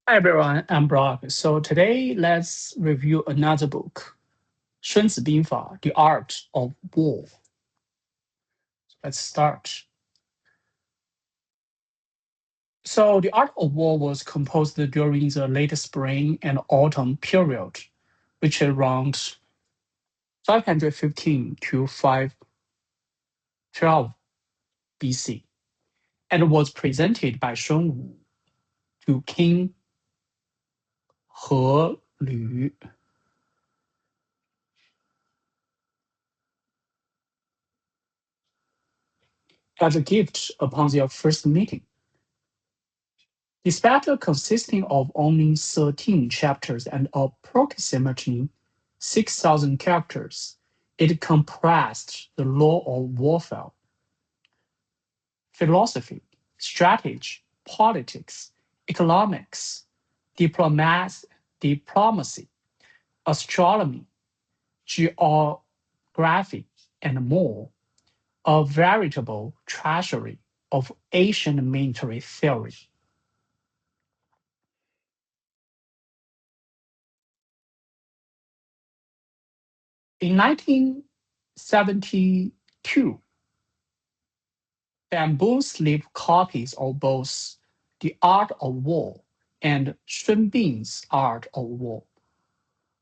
Hi everyone, I'm Brock. So today let's review another book, 孙子兵法, The Art of War. Let's start. So the Art of War was composed during the late spring and autumn period, which is around 515 to 512 BC, and was presented by Sun Wu to King He Lü. As a gift upon their first meeting. Despite consisting of only 13 chapters and approximately 6,000 characters, it compressed the law of warfare, philosophy, strategy, politics, economics, diplomacy, astronomy, geography, and more, a veritable treasury of ancient military theory. In 1972, bamboo sleeve copies of both The Art of War and Sun Bing's Art of War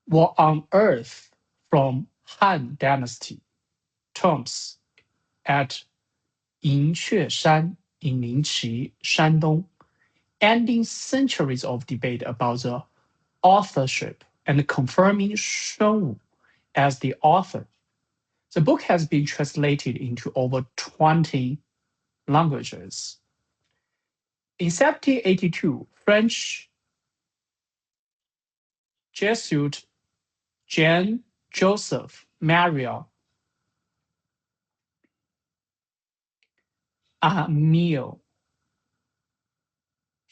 were unearthed from Han Dynasty tombs at Yinqueshan in Ningqi, Shandong, ending centuries of debate about the authorship and confirming Sun Wu as the author. The book has been translated into over 20 languages. In 1782, French Jesuit Jean-Joseph Maria Amiel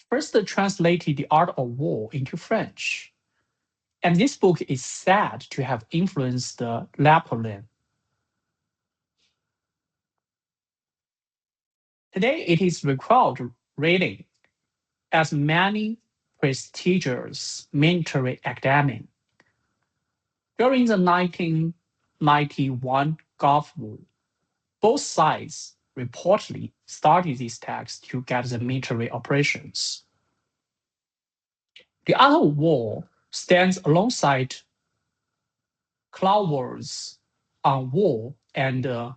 first translated The Art of War into French, and this book is said to have influenced Napoleon. Today, it is required reading as many prestigious military academy. During the 1991 Gulf War, both sides reportedly studied this text to get the military operations. The Art of War stands alongside Clausewitz on war and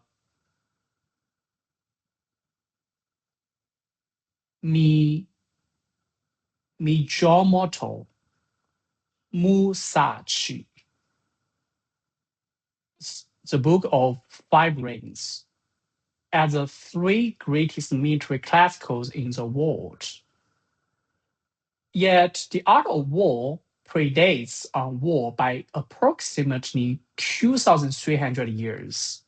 Miyamoto Musashi, the Book of Five Rings, as the three greatest military classicals in the world. Yet The Art of War predates on war by approximately 2,300 years,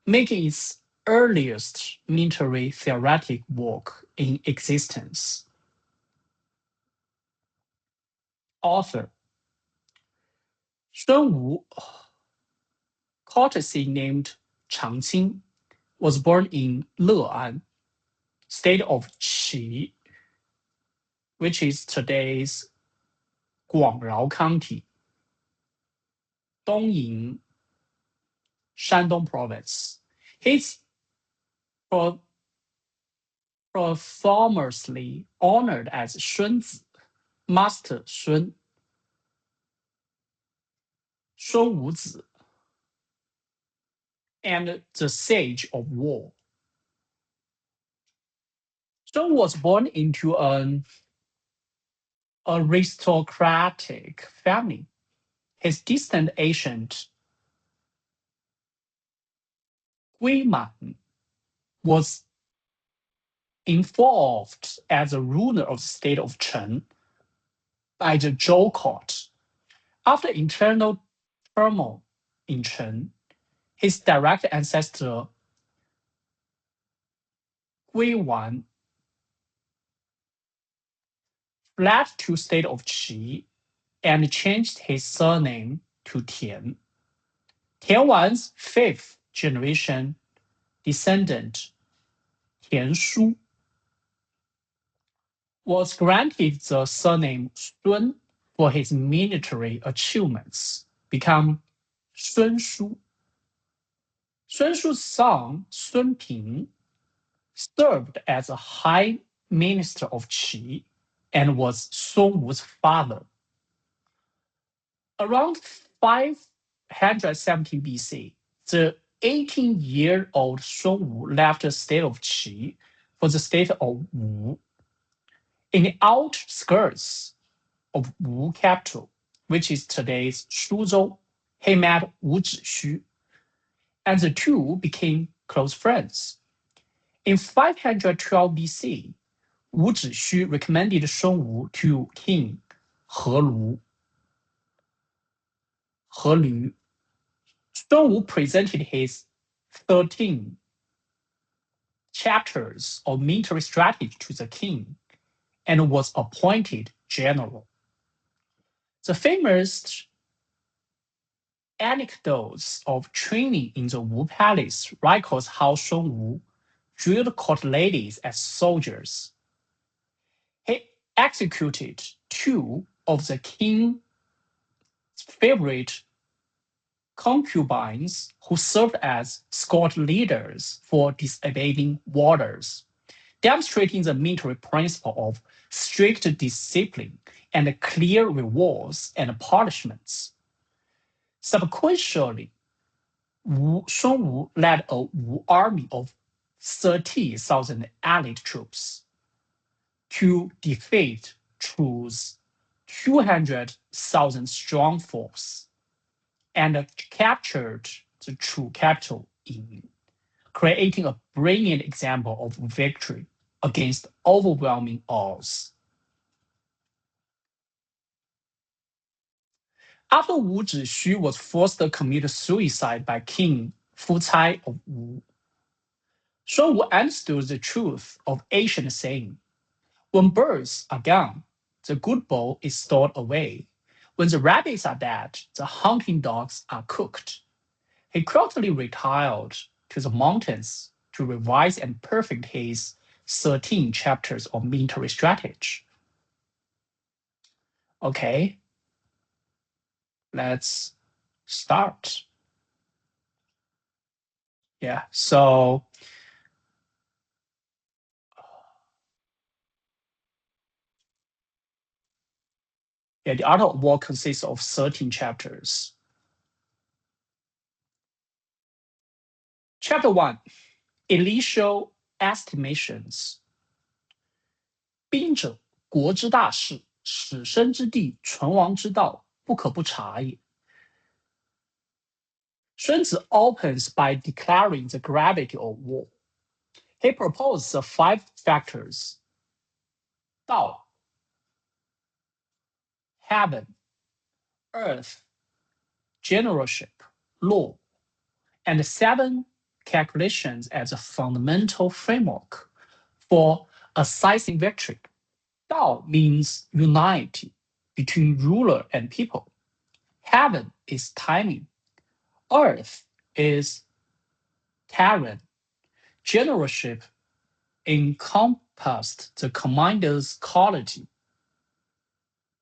making its earliest military theoretic work in existence. Author Sun Wu, courtesy named Changqing, was born in Le'an, state of Qi, which is today's Guangrao County, Dongying, Shandong Province. He's posthumously honored as Shunzi, Master Sun, Sun Wuzi, and the Sage of War. Sun was born into an aristocratic family. His distant ancient Guiman was involved as a ruler of the state of Chen by the Zhou court. After internal turmoil in Chen, his direct ancestor Guiwan fled to state of Qi and changed his surname to Tian. Tian Wan's fifth generation descendant, Tian Shu, was granted the surname Sun for his military achievements, become Sun Shu. Sun Shu's son, Sun Ping, served as a high minister of Qi and was Sun Wu's father. Around 570 BC, the 18-year-old Sun Wu left the state of Qi for the state of Wu. In the outskirts of Wu capital, which is today's Suzhou, he met Wu Zixu, and the two became close friends. In 512 BC, Wu Zixu recommended Sun Wu to King He Lu. Sun Wu presented his 13 chapters of military strategy to the king and was appointed general. The famous anecdotes of training in the Wu Palace records how Sun Wu drilled court ladies as soldiers. He executed two of the king's favorite concubines who served as squad leaders for disobeying orders, demonstrating the military principle of strict discipline and clear rewards and punishments. Subsequently, Sun Wu led a Wu army of 30,000 allied troops to defeat Chu's 200,000 strong force and captured the Chu capital Yin, creating a brilliant example of victory against overwhelming odds. After Wu Zixu was forced to commit suicide by King Fu Cai of Wu, Sun Wu understood the truth of ancient saying: when birds are gone, the good bowl is stored away. When the rabbits are dead, the hunting dogs are cooked. He quietly retired to the mountains to revise and perfect his 13 chapters of military strategy. Okay, let's start. Yeah, so the Art of War consists of 13 chapters. Chapter 1, Initial Estimations. 兵者，国之大事，始生之地，存亡之道，不可不察也。孙子 opens by declaring the gravity of war. He proposes the 5 factors: 道, heaven, earth, generalship, law, and 7 calculations as a fundamental framework for assessing victory. Dao means unity between ruler and people. Heaven is timing. Earth is terrain. Generalship encompassed the commander's quality: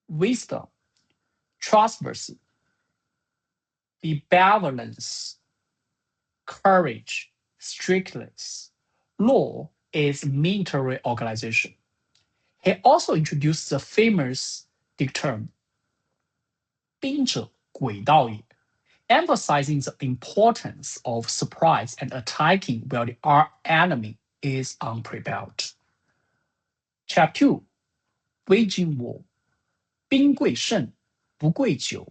wisdom, trustworthy, benevolence, courage, strictness. Law is military organization. He also introduced the famous dictum, 兵者，诡道也, emphasizing the importance of surprise and attacking while the enemy is unprepared. Chapter 2, Waging War. 兵贵胜，不贵久.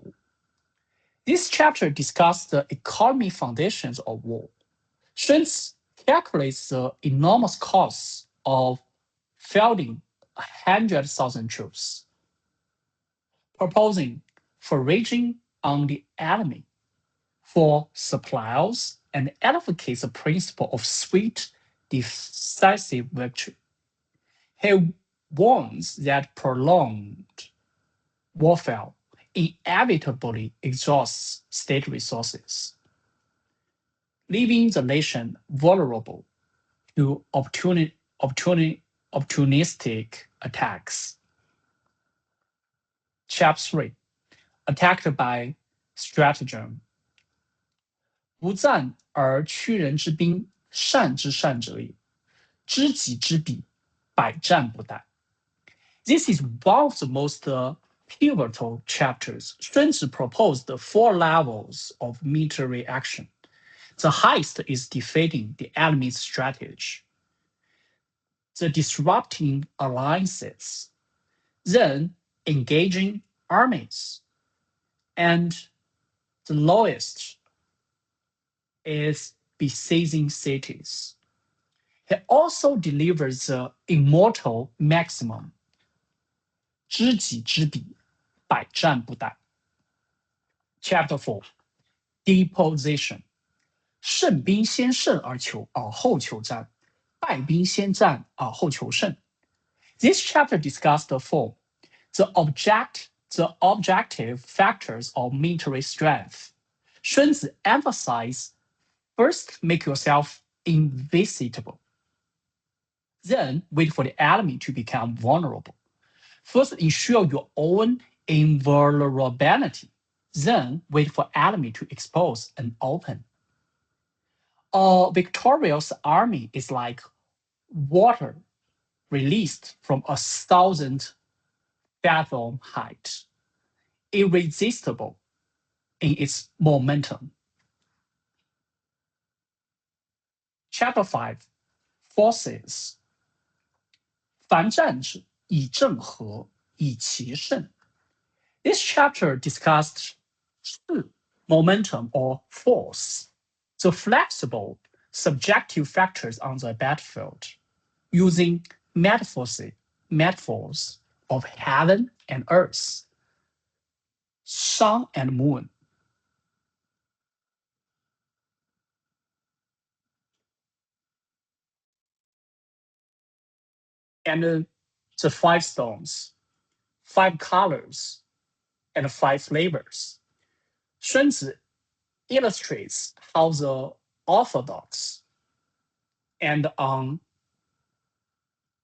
This chapter discusses the economic foundations of war. Sun calculates the enormous costs of fielding 100,000 troops, proposing foraging on the enemy for supplies, and advocates the principle of swift, decisive victory. He warns that prolonged warfare inevitably exhausts state resources, leaving the nation vulnerable to opportunistic attacks. Chapter 3. Attacked by stratagem. 不战而屈人之兵，善之善者也。知己知彼，百战不殆。This is one of the most pivotal chapters. 孙子 proposed 4 levels of military action. The highest is defeating the enemy's strategy, the disrupting alliances, then engaging armies, and the lowest is besieging cities. He also delivers the immortal maximum, 知己知彼，百战不殆. Chapter 4. Deposition. 胜兵先胜而后求战，败兵先战而后求胜. This chapter discussed the objective factors of military strength. 孙子 emphasized first make yourself invisible, then wait for the enemy to become vulnerable. First ensure your own invulnerability, then wait for enemy to expose and open. A victorious army is like water released from 1,000 fathom height, irresistible in its momentum. Chapter 5. Forces. 凡战者，以正合，以奇胜. This chapter discussed momentum or force, the flexible, subjective factors on the battlefield, using metaphors of heaven and earth, sun and moon. And the 5 stones, 5 colors, and 5 flavors. 孙子 illustrates how the orthodox and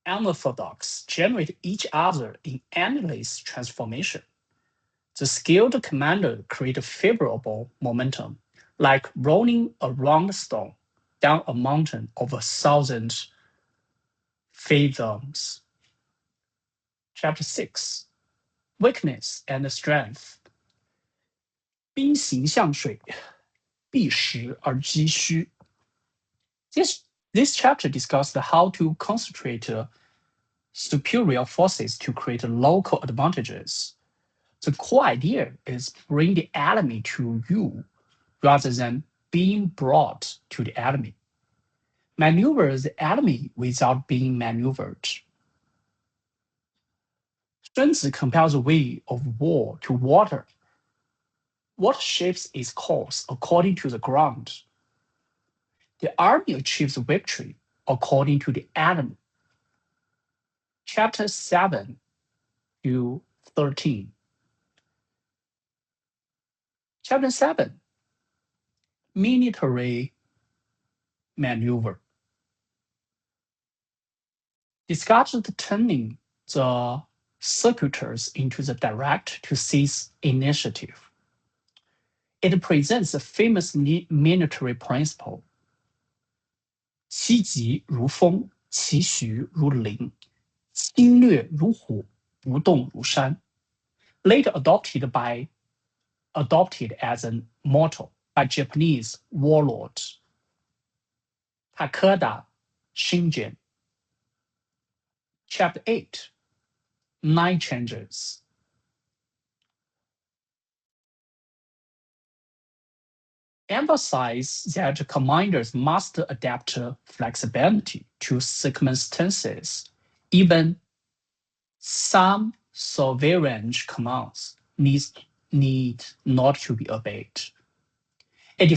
unorthodox generate each other in endless transformation. The skilled commander creates favorable momentum, like rolling a round stone down a mountain of 1,000 fathoms. Chapter 6. Weakness and strength. 兵形象水，避实而击虚. This chapter discussed how to concentrate superior forces to create local advantages. The core idea is bring the enemy to you rather than being brought to the enemy. Maneuver the enemy without being maneuvered. 孙子 compares the way of war to water. Water shapes its course according to the ground. The army achieves victory according to the enemy. Chapter 7 to 13. Chapter 7. Military maneuver. Discusses turning the circuitous into the direct to seize initiative. It presents a famous military principle. 其疾如风，其徐如林，侵略如虎，不动如山. Later adopted as a motto by Japanese warlord Takeda Shingen. Chapter 8. 9 changes. Emphasize that commanders must adapt flexibility to circumstances. Even some sovereign commands need not to be obeyed. It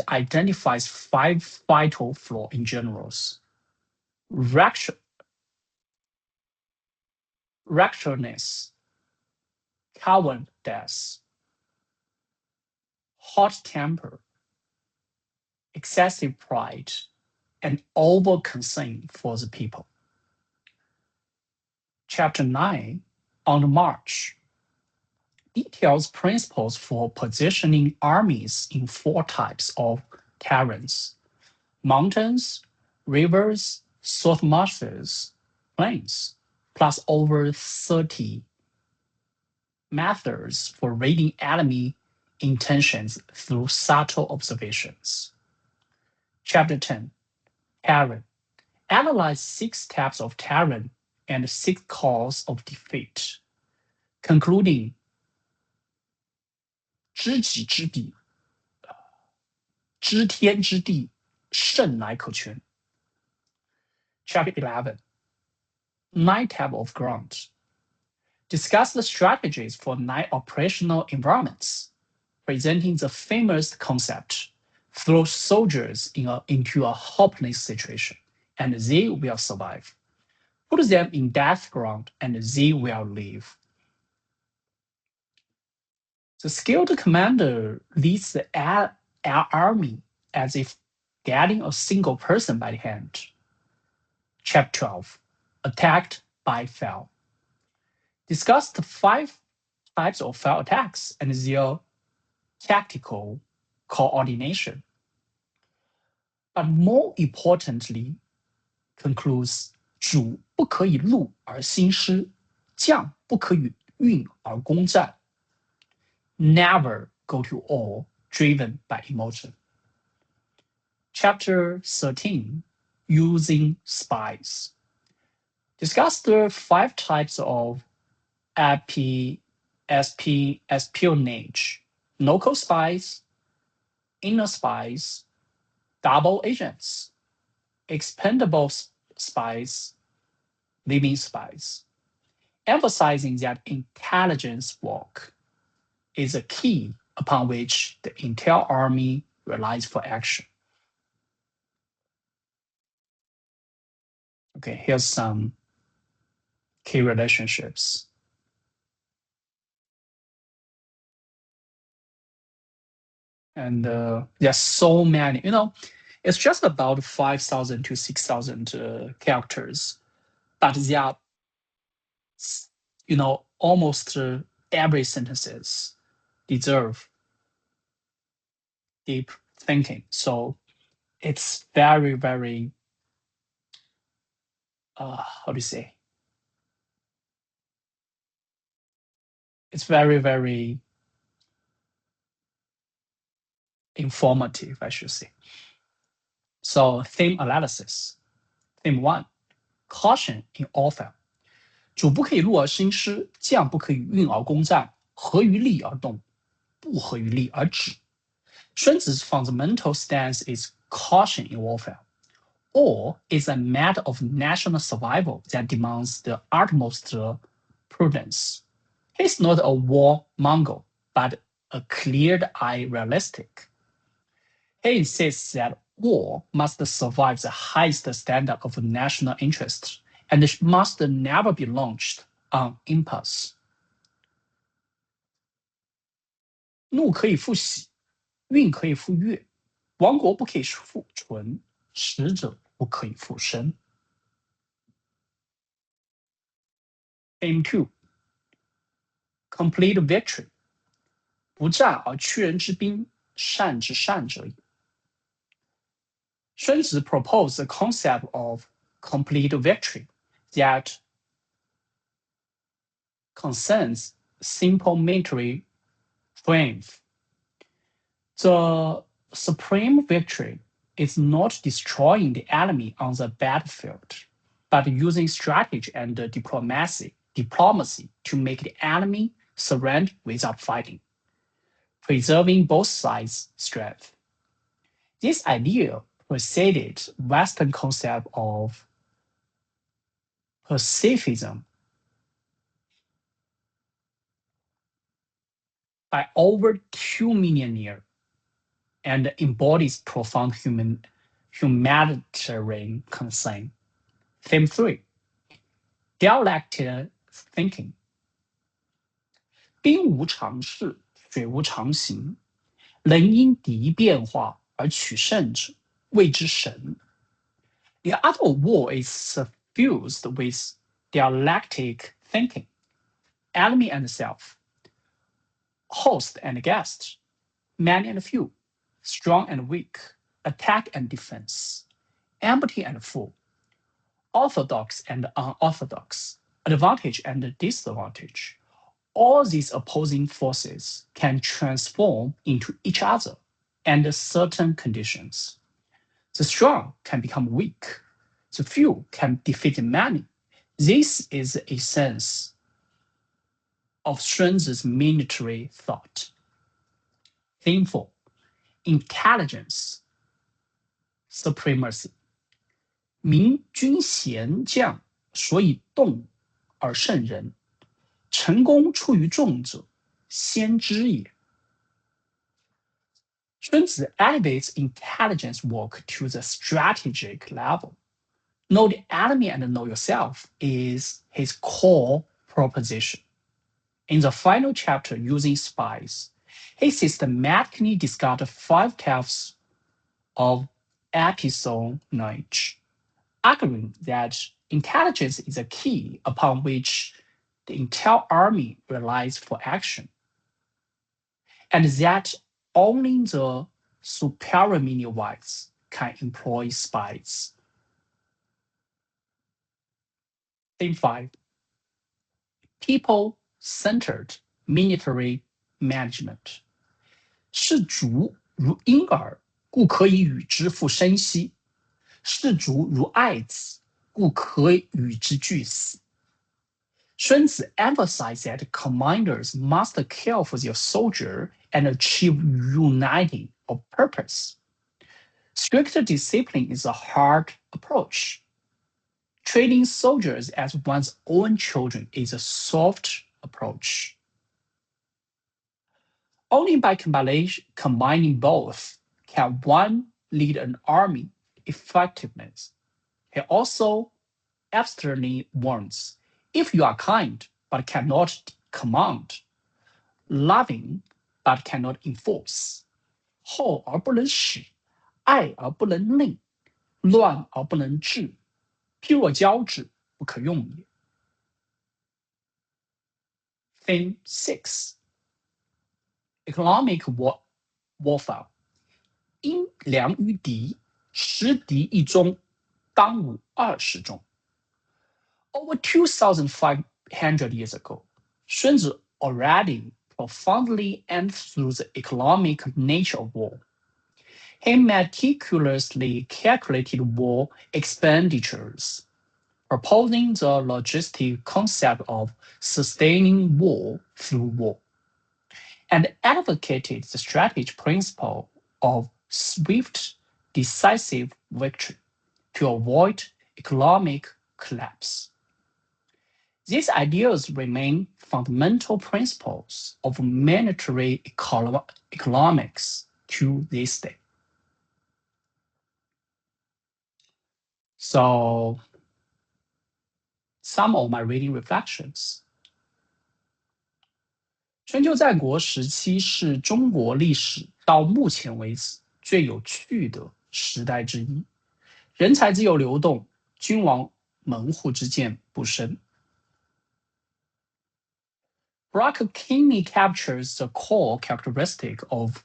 identifies 5 vital flaws in generals. Recklessness, cowardice, hot temper, excessive pride, and over concern for the people. Chapter 9, On the March, details principles for positioning armies in 4 types of terrains: mountains, rivers, salt marshes, plains, plus over 30 methods for reading enemy intentions through subtle observations. Chapter 10, Terrain. Analyze 6 types of terrain and 6 causes of defeat, concluding 知己知彼，知天知地，胜乃可全。Chapter 11, 9 types of ground. Discuss the strategies for 9 operational environments, presenting the famous concept: throw soldiers into a hopeless situation, and they will survive. Put them in death ground, and they will live. The skilled commander leads the army as if getting a single person by the hand. Chapter 12, Attacked by Fail. Discuss the 5 types of fail attacks and their tactical coordination. But more importantly, concludes 主不可以怒而兴师，将不可以运而攻战。Never go to war driven by emotion. Chapter 13, Using Spies. Discuss the 5 types of espionage: local spies, inner spies, double agents, expendable spies, living spies, emphasizing that intelligence work is a key upon which the intel army relies for action. Okay, here's some key relationships. And there's so many, it's just about 5,000 to 6,000 characters, but there are, almost every sentences deserve deep thinking. So it's very, very, how do you say? It's very, very informative, I should say. So theme analysis. Theme 1, caution in warfare. 主不可以怒而兴师，将不可以运而攻战，合于利而动，不合于利而止。孙子's fundamental stance is caution in warfare. War is a matter of national survival that demands the utmost prudence. He is not a warmonger, but a clear-eyed realistic. He insists that war must survive the highest standard of national interest and must never be launched on impulse. 怒可以复喜，运可以复悦，亡国不可以复存，死者不可以复生。Theme 2, complete victory. 不战而屈人之兵，善之善者也。孙子 proposed the concept of complete victory that concerns simple military triumph. The supreme victory is not destroying the enemy on the battlefield, but using strategy and diplomacy to make the enemy surrender without fighting, preserving both sides' strength. This idea preceded Western concept of pacifism by over 2 million years and embodies profound humanitarian concern. Theme 3, dialectical thinking. 兵无常势，水无常形，能因敌变化而取胜者，谓之神。The art of war is suffused with dialectic thinking, enemy and self, host and guest, many and few, strong and weak, attack and defense, empty and full, orthodox and unorthodox, advantage and disadvantage. All these opposing forces can transform into each other under certain conditions. The strong can become weak. The few can defeat many. This is the essence of Sun's military thought. Theme 4. Intelligence supremacy. 明君贤将，所以动而胜人。成功出于众者，先知也。Sun elevates intelligence work to the strategic level. Know the enemy and know yourself is his core proposition. In the final chapter, using spies, he systematically discarded 5 types of espionage, arguing that intelligence is a key upon which the entire army relies for action, and that only the superior military can employ spies. Theme 5. People-centered military management. 士卒如婴儿，故可以与之赋生息；士卒如爱子，故可以与之俱死。Sun emphasized that commanders must care for their soldier and achieve unity of purpose. Strict discipline is a hard approach. Treating soldiers as one's own children is a soft approach. Only by combining both can one lead an army effectively. He also abstractly warns, if you are kind but cannot command, loving but cannot enforce, 厚而不能使，爱而不能令，乱而不能治，譬若交趾，不可用也。Theme 6. Economic warfare. 因粮于敌，食敌一中，当无20中。Over 2,500 years ago, Sun Tzu already profoundly understood the economic nature of war. He meticulously calculated war expenditures, proposing the logistic concept of sustaining war through war, and advocated the strategic principle of swift, decisive victory to avoid economic collapse. These ideas remain fundamental principles of military economics to this day. So, some of my reading reflections. 春秋战国时期是中国历史到目前为止最有趣的时代之一，人才自由流动，君王门户之见不深。Braque keenly captures the core characteristic of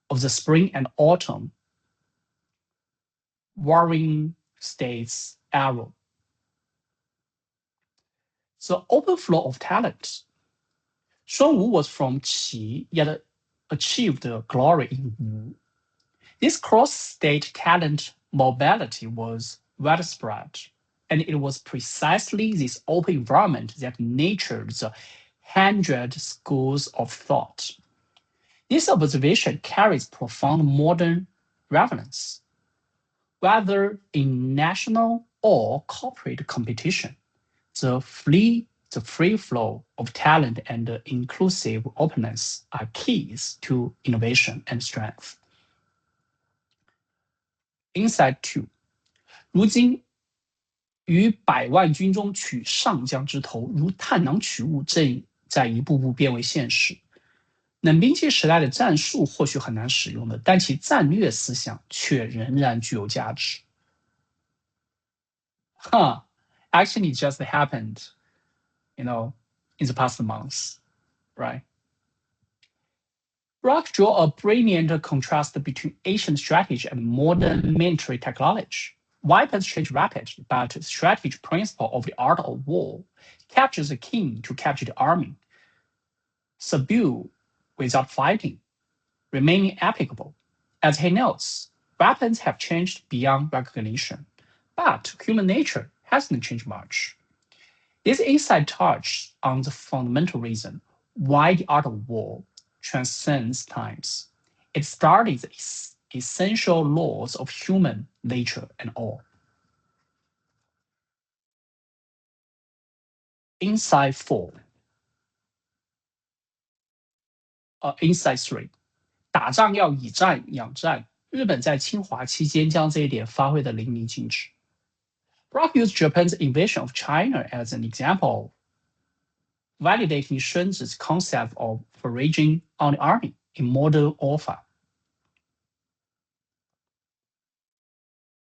the spring and autumn warring states era. The open flow of talent. Sun Wu was from Qi, yet achieved glory in Wu. This cross-state talent mobility was widespread, and it was precisely this open environment that nurtured the 100 schools of thought. This observation carries profound modern relevance. Whether in national or corporate competition, the free flow of talent and inclusive openness are keys to innovation and strength. Insight 2. 如今于百万军中取上将之头，如探囊取物，正在一步步变为现实。冷兵器时代的战术或许很难使用的，但其战略思想却仍然具有价值。Actually, it just happened, in the past months, right? Brock drew a brilliant contrast between ancient strategy and modern military technology. Weapons change rapidly, but the strategy principle of the art of war captures the king to capture the army, subdue without fighting, remaining applicable. As he notes, weapons have changed beyond recognition, but human nature hasn't changed much. This insight touches on the fundamental reason why the art of war transcends times. It studies the essential laws of human nature and all. Insight 4. Insight 3. 打仗要以战养战，日本在侵华期间将这一点发挥得淋漓尽致。Brock used Japan's invasion of China as an example, validating Shunzi's concept of foraging on the army in modern warfare.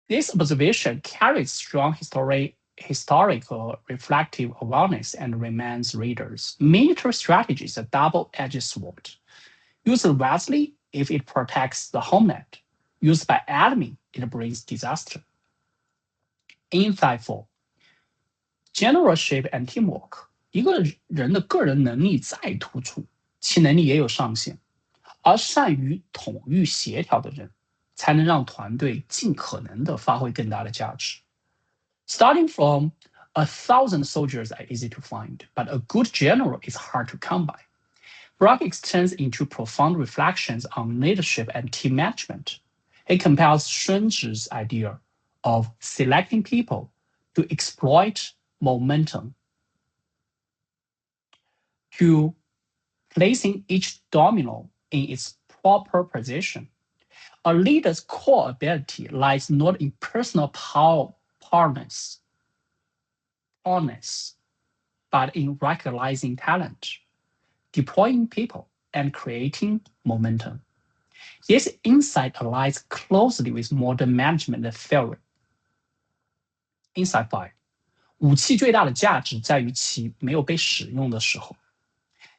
This observation carries strong historical reflective awareness and reminds readers military strategy is a double-edged sword. Used wisely if it protects the homeland. Used by enemy, it brings disaster. Insight 4. Generalship and teamwork. 一个人的个人能力再突出，其能力也有上限，而善于统御协调的人，才能让团队尽可能的发挥更大的价值。Starting from 1,000 soldiers are easy to find, but a good general is hard to come by. Brock extends into profound reflections on leadership and team management. It compels Shunzi's idea of selecting people to exploit momentum, to placing each domino in its proper position. A leader's core ability lies not in personal powerness, but in recognizing talent, deploying people, and creating momentum. This insight aligns closely with modern management theory. Insight 5. 武器最大的价值在于其没有被使用的时候。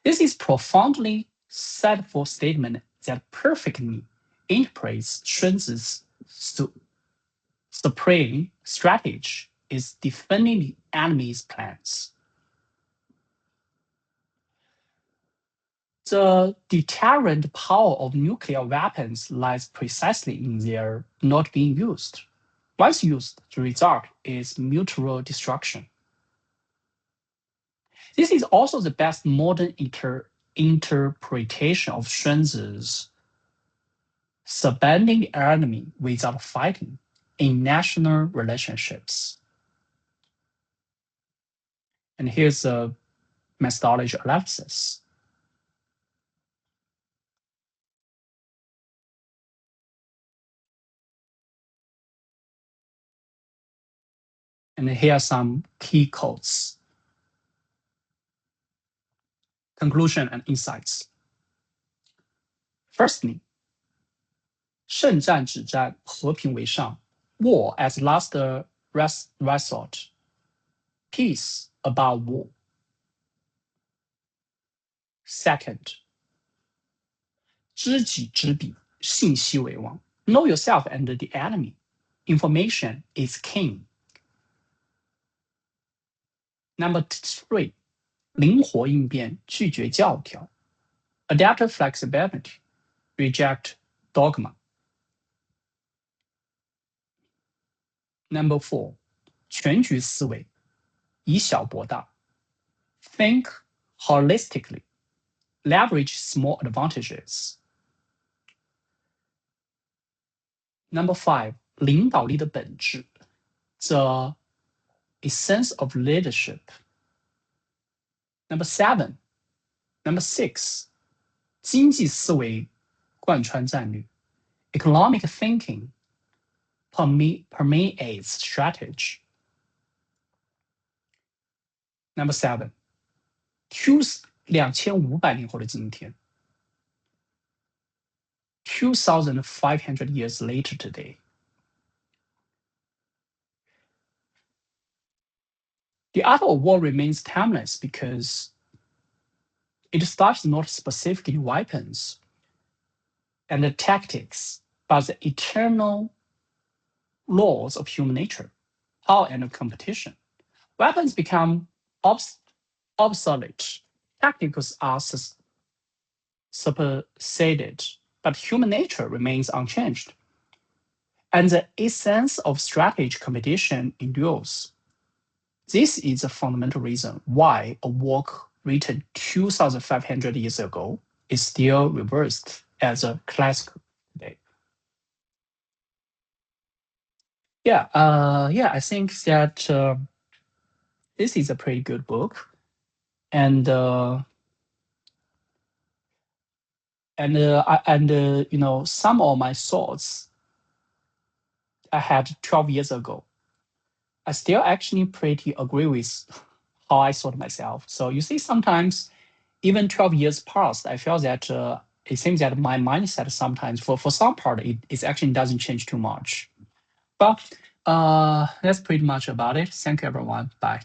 This is profoundly thoughtful statement that perfectly interprets Shunzi's supreme strategy is defending the enemy's plans. The deterrent power of nuclear weapons lies precisely in their not being used. Once used, the result is mutual destruction. This is also the best modern interpretation of Shunzi's subduing the enemy without fighting in national relationships. And here's a methodology analysis. And here are some key quotes. Conclusion and insights. Firstly, 胜战止战，和平为上 war as last resort, peace above war. Second, 知己知彼，信息为王 know yourself and the enemy. Information is king. Number 3, 灵活应变，拒绝教条 adaptive flexibility, reject dogma. Number 4, 全局思维，以小博大 think holistically, leverage small advantages. Number 5, 领导力的本质 the essence of leadership. Number 6, 经济思维贯穿战略 economic thinking permeates strategy. Number 7, Q 2500年后的今天 2,500 years later today. The art of war remains timeless because it starts not specifically in weapons and the tactics, but the eternal laws of human nature, power and competition. Weapons become obsolete. Tactics are superseded, but human nature remains unchanged. And the essence of strategic competition endures. This is a fundamental reason why a work written 2,500 years ago is still reversed as a classic today. I think that this is a pretty good book, and some of my thoughts I had 12 years ago, I still actually pretty agree with how I thought myself. So you see, sometimes even 12 years past, I feel that it seems that my mindset sometimes for some part it actually doesn't change too much. But that's pretty much about it. Thank you, everyone. Bye.